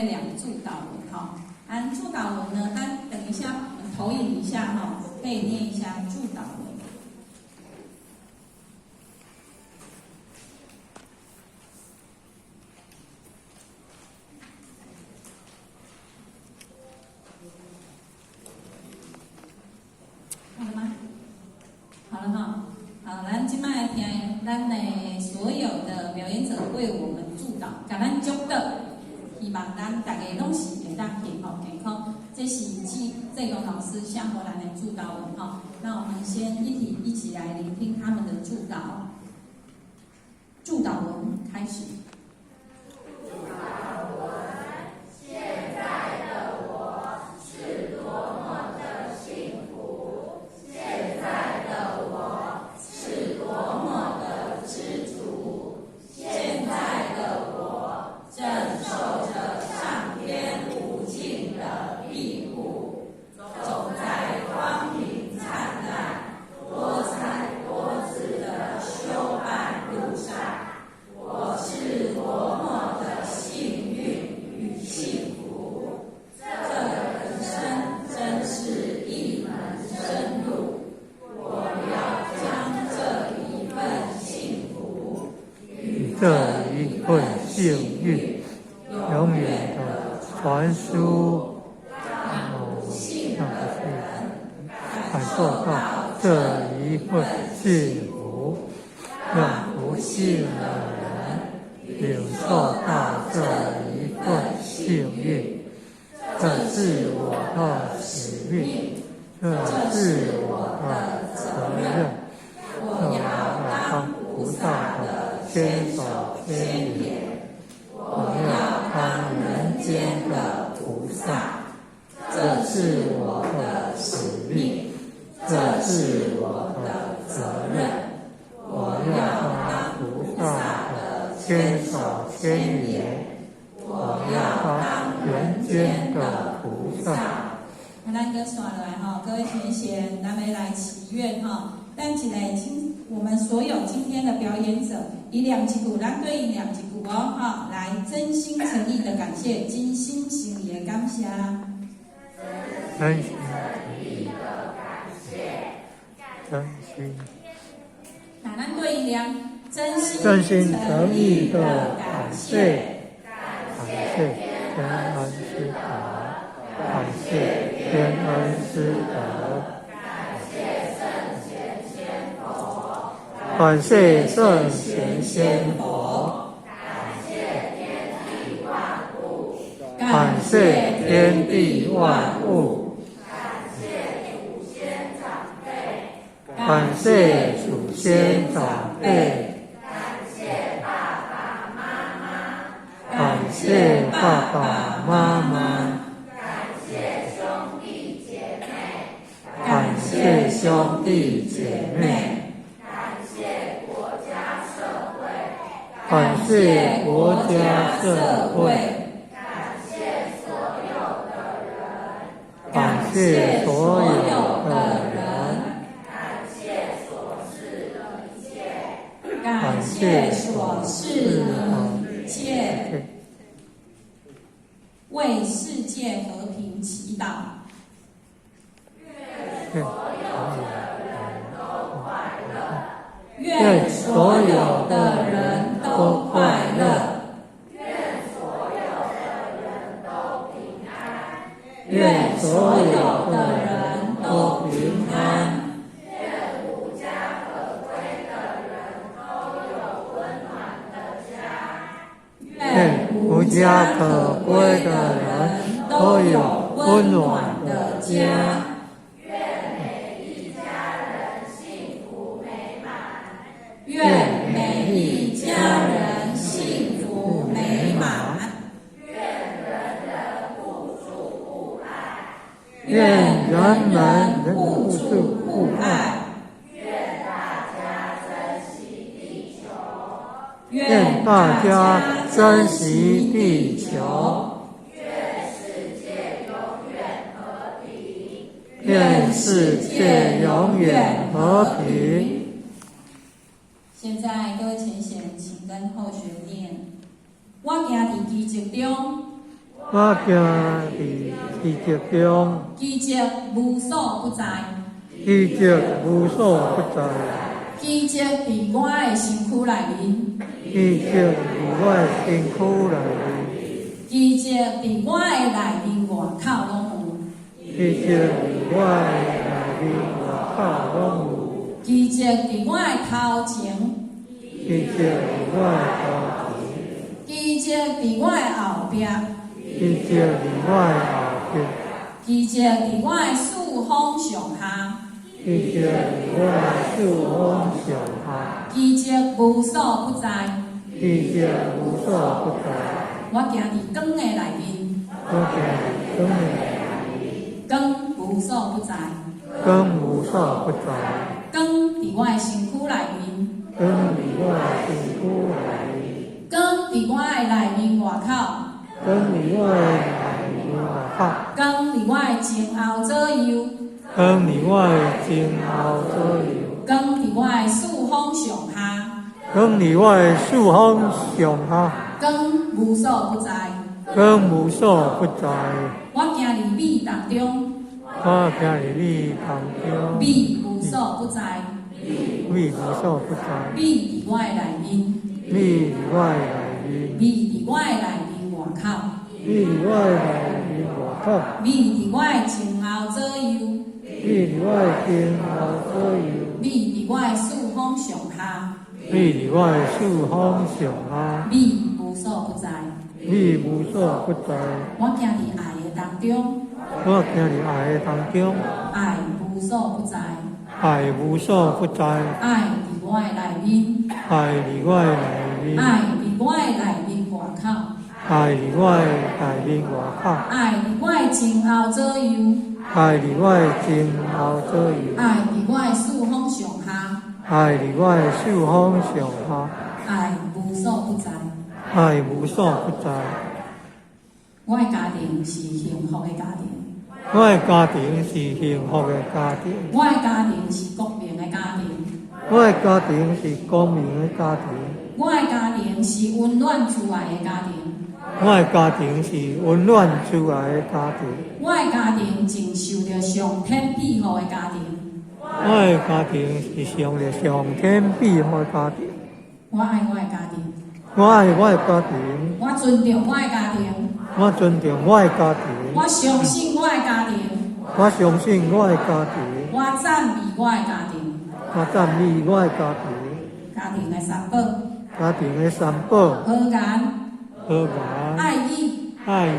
两祝祷文哈，祝祷文呢，等一下我们投影一下哈，可以念一下祝祷文。好了吗？好了哈。好，咱今麦听咱的所有的表演者为我们祝祷，感恩祝祷。希望咱大家拢是会当幸福健康，这是济公老师向荷兰的祝祷文哈。那我们先一起来聆听他们的祝祷。祝祷文开始。祝祷文，现在的我是多么的幸福，现在的我是多么的知足，现在的我正受着上天无尽的庇护，走在光明灿烂、多彩多姿的修爱路上。我是多么的幸运与幸福，这个人生真是一门深路。我要将这一份幸福与这一份幸运永远的传输，让不幸的人感受到这一份幸福，让不幸的人领受到这一份幸运。这是我的使命，这是我的责任。我要当菩萨的千手千眼，我要当人间的菩萨。这是我的使命，这是我的责任。我要当菩萨的千手千眼，我要当人间的菩萨。咱搁刷落来哈，各位贤贤，咱们来祈愿哈。但起来，我们所有今天的表演者，以两级鼓，咱对应两级鼓哦哈，来真心诚意的感谢，真心诚意的感谢。真心诚意的感谢，真心。那咱对应两，真心诚意的感谢，感谢天恩师德，感谢天恩师德，感谢圣贤仙佛，感谢天地万物，感谢祖先长辈，感谢爸爸妈妈，感谢兄弟姐妹，感谢国家社会，感谢所有的人，感谢所示的一切，为世界和平祈祷。愿所有的人都快乐，愿所有的人都平安，愿所有的人都平安，愿无家可归的人都有温暖的家，愿无家可归的人都有温暖的家。愿每一家人幸福美满，愿人人互助互爱，愿人们互助互爱，愿大家珍惜地球，愿大家珍惜地球，愿世界永远和平，愿世界永远和平。现在各位前贤，请跟后学念：我行伫基础中，我行伫奇迹中，奇迹无所不在，奇迹无所不在，奇迹伫我的身躯内面，奇迹伫我的身躯内面，奇迹伫我的内面外口拢有，奇迹伫我的内面外口拢有，奇迹伫我的头前，奇迹伫我的头前，奇迹伫我的后壁，奇迹伫我的后壁，奇迹伫我的四方上下，奇迹伫我的四方上下，奇迹无所不在。奇迹无所不在。我行伫光的内面，我行伫光的内面，光无所不在，光无所不在，光伫我的身躯内面，光伫我的身躯内面，光伫我的内面外口，光伫我的内面外口，光伫我的前后左右，光伫我的前后左右，光伫我的四方上下，光伫我的四方上下，光无所不在。光无所不在。我行伫美当中，我行伫你当中，美无所不在，美无所不在，美伫我的内面，美伫我的内面，美伫我的内面外口，美伫我的内面外口，美伫我的前后左右，美伫我的前后左右，美伫我的四方上下，美伫我的四方上下，美无所不在。美无所不在。我行伫爱的当中，我行伫爱的当中，爱无所不在，爱无所不在，爱伫我的内面，爱伫我的内面，爱伫我的内面外口，爱伫我的内面外口，爱伫我的前后左右，爱伫我的前后左右，爱伫我的四方上下，爱伫我的四方上下，爱无所不在。爱无所不在。我的家庭是幸福的家庭，我的家庭是幸福的家庭，我的家庭是公平的家庭，我的家庭是公平的家庭，我的家庭是温暖慈爱的家庭，我的家庭是温暖慈爱的家庭，我的家庭承受着上天庇护的家庭，我的家庭是上着上天庇护的家庭。我爱我的家庭，我爱我的家庭，我尊重我的家庭，我尊重我的家庭，我相信我的家庭，我相信我的家庭，我赞美我的家庭，我赞美我的家庭，家庭的三宝：家庭的三宝：和颜、和颜、爱意、爱